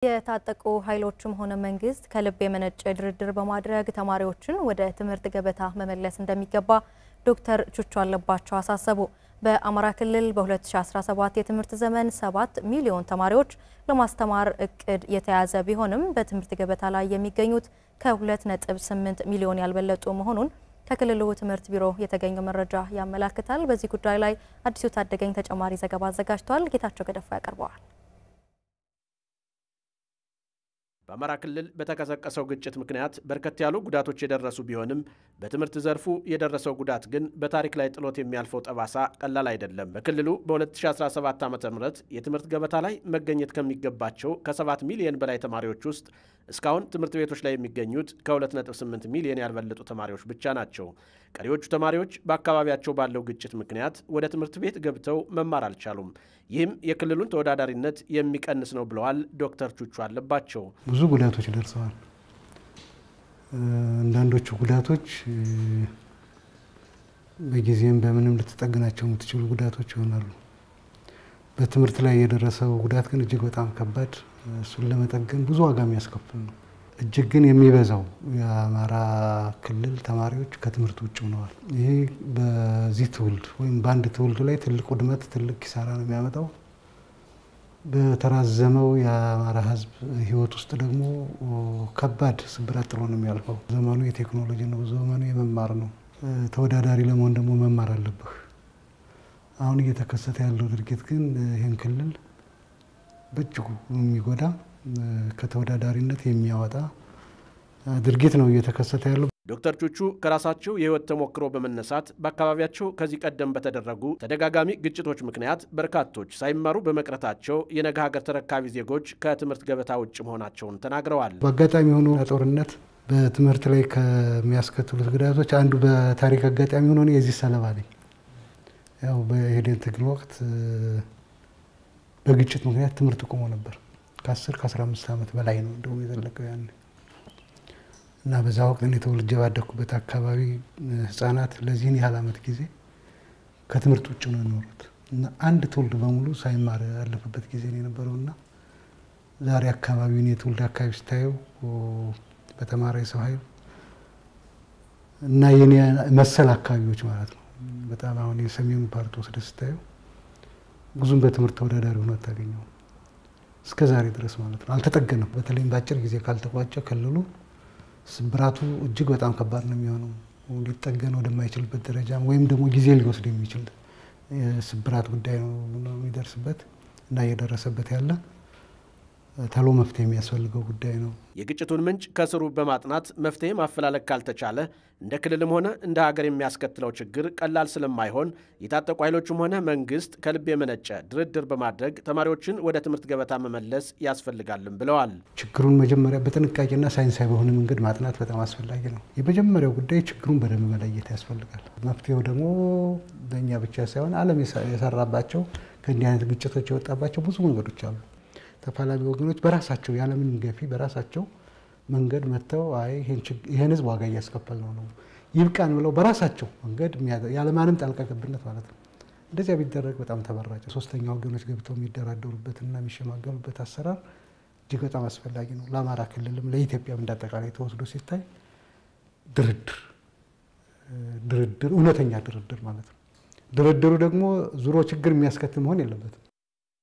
የታጠቁ ኃይሎችም ሆነ መንግስት ከልብ የመነጨ ድርድር በማድረግ ተማሪዎችን ወደ ትምህርት ገበታ መመለስ እንደሚገባ ዶክተር ቹቹ አለባቸው አሳሰቡ። በአማራ ክልል በ2017 የትምህርት ዘመን 7 ሚሊዮን ተማሪዎች ለማስተማር እቅድ የተያዘ ቢሆንም በትምህርት ገበታ ላይ የሚገኙት ከ2.8 ሚሊዮን ያልበለጡ መሆኑን ከክልሉ ትምህርት ቢሮ የተገኘው መረጃ ያመለክታል። በዚህ ጉዳይ ላይ አዲሱ ታደገኝ ተጨማሪ ዘገባ አዘጋጅቷል። ጌታቸው ገደፋ ያቀርበዋል። በአማራ ክልል በተቀሰቀሰው ግጭት ምክንያት በርከት ያሉ ጉዳቶች የደረሱ ቢሆንም በትምህርት ዘርፉ የደረሰው ጉዳት ግን በታሪክ ላይ ጥሎት የሚያልፈው ጠባሳ ቀላል አይደለም። በክልሉ በ2017 ዓ.ም የትምህርት ገበታ ላይ መገኘት ከሚገባቸው ከ7 ሚሊዮን በላይ ተማሪዎች ውስጥ እስካሁን ትምህርት ቤቶች ላይ የሚገኙት ከ2.8 ሚሊዮን ያልበለጡ ተማሪዎች ብቻ ናቸው። ቀሪዎቹ ተማሪዎች በአካባቢያቸው ባለው ግጭት ምክንያት ወደ ትምህርት ቤት ገብተው መማር አልቻሉም። ይህም የክልሉን ተወዳዳሪነት የሚቀንስ ነው ብለዋል ዶክተር ቹቹ አለባቸው። ብዙ ጉዳቶች ደርሰዋል። አንዳንዶቹ ጉዳቶች በጊዜም በምንም ልትጠግናቸው የምትችሉ ጉዳቶች ይሆናሉ። በትምህርት ላይ የደረሰው ጉዳት ግን እጅግ በጣም ከባድ፣ እሱን ለመጠገን ብዙ ዋጋ የሚያስከፍል ነው። እጅግ ግን የሚበዛው የአማራ ክልል ተማሪዎች ከትምህርት ውጭ ሆነዋል። ይሄ በዚህ ትውልድ ወይም በአንድ ትውልድ ላይ ትልቅ ውድመት፣ ትልቅ ኪሳራ ነው የሚያመጣው። በተራዘመው የአማራ ሕዝብ ህይወት ውስጥ ደግሞ ከባድ ስብራት ጥሎ ነው የሚያልፈው። ዘመኑ የቴክኖሎጂ ነው፣ ዘመኑ የመማር ነው። ተወዳዳሪ ለመሆን ደግሞ መማር አለብህ። አሁን እየተከሰተ ያለው ድርጊት ግን ይህን ክልል በእጅጉ የሚጎዳ ከተወዳዳሪነት የሚያወጣ ድርጊት ነው እየተከሰተ ያለው። ዶክተር ቹቹ ከራሳቸው የህይወት ተሞክሮ በመነሳት በአካባቢያቸው ከዚህ ቀደም በተደረጉ ተደጋጋሚ ግጭቶች ምክንያት በርካቶች ሳይማሩ በመቅረታቸው የነገ ሀገር ተረካቢ ዜጎች ከትምህርት ገበታ ውጭ መሆናቸውን ተናግረዋል። በአጋጣሚ ሆኖ ጦርነት በትምህርት ላይ ከሚያስከትሉት ጉዳቶች አንዱ በታሪክ አጋጣሚ ሆኖ የዚህ ሰለባ ነኝ። ያው በሄደን ትግል ወቅት በግጭት ምክንያት ትምህርት ቆሞ ነበር። ከ10 ከ15 ዓመት በላይ ነው እንደውም የዘለቀው ያን እና በዛ ወቅት እኔ ተወልጄ ባደኩበት አካባቢ ህፃናት ለዚህን ያህል ዓመት ጊዜ ከትምህርት ውጭ ነው የኖሩት እና አንድ ትውልድ በሙሉ ሳይማር ያለፈበት ጊዜ ነው የነበረውና ዛሬ አካባቢውን የትውልድ አካባቢ ስታየው በተማረ ሰው ኃይል እና የኔ መሰል አካባቢዎች ማለት ነው በጣም አሁን የሰሜኑ ፓርት ወስደህ ስታየው ብዙም በትምህርት ተወዳዳሪ ሆኖ አታገኘው እስከ ዛሬ ድረስ ማለት ነው። አልተጠገነም። በተለይም በአጭር ጊዜ ካልተቋጨ ክልሉ ስብራቱ እጅግ በጣም ከባድ ነው የሚሆነው። ሊጠገን ወደማይችልበት ደረጃ ወይም ደግሞ ጊዜ ሊወስድ የሚችል ስብራት ጉዳይ ነው የሚደርስበት እና እየደረሰበት ያለ ተሎ መፍትሄ የሚያስፈልገው ጉዳይ ነው። የግጭቱን ምንጭ ከስሩ በማጥናት መፍትሄ ማፈላለግ ካልተቻለ እንደ ክልልም ሆነ እንደ ሀገር የሚያስከትለው ችግር ቀላል ስለማይሆን የታጠቁ ኃይሎችም ሆነ መንግስት ከልብ የመነጨ ድርድር በማድረግ ተማሪዎችን ወደ ትምህርት ገበታ መመለስ ያስፈልጋልም ብለዋል። ችግሩን መጀመሪያ በጥንቃቄና ሳይንሳዊ በሆነ መንገድ ማጥናት በጣም አስፈላጊ ነው። የመጀመሪያው ጉዳይ ችግሩን በደንብ መለየት ያስፈልጋል። መፍትሄው ደግሞ በእኛ ብቻ ሳይሆን ዓለም የሰራባቸው ከእንዲህ አይነት ግጭቶች የወጣባቸው ብዙ መንገዶች አሉ። ተፋላሚ ወገኖች በራሳቸው ያለምንም ገፊ በራሳቸው መንገድ መተው ይሄን ህዝብ ዋጋ እያስከፈለው ነው ይብቃን ብለው በራሳቸው መንገድ ያለማንም ጣልቃ ገብነት ማለት ነው። እንደዚያ ቢደረግ በጣም ተበራጭ ሶስተኛ ወገኖች ገብተው የሚደራደሩበትና የሚሸማገሉበት አሰራር እጅግ በጣም አስፈላጊ ነው። ለአማራ ክልልም ለኢትዮጵያም እንዳጠቃላይ ተወስዶ ሲታይ ድርድር እውነተኛ ድርድር ማለት ነው። ድርድሩ ደግሞ ዙሮ ችግር የሚያስከትል መሆን የለበትም።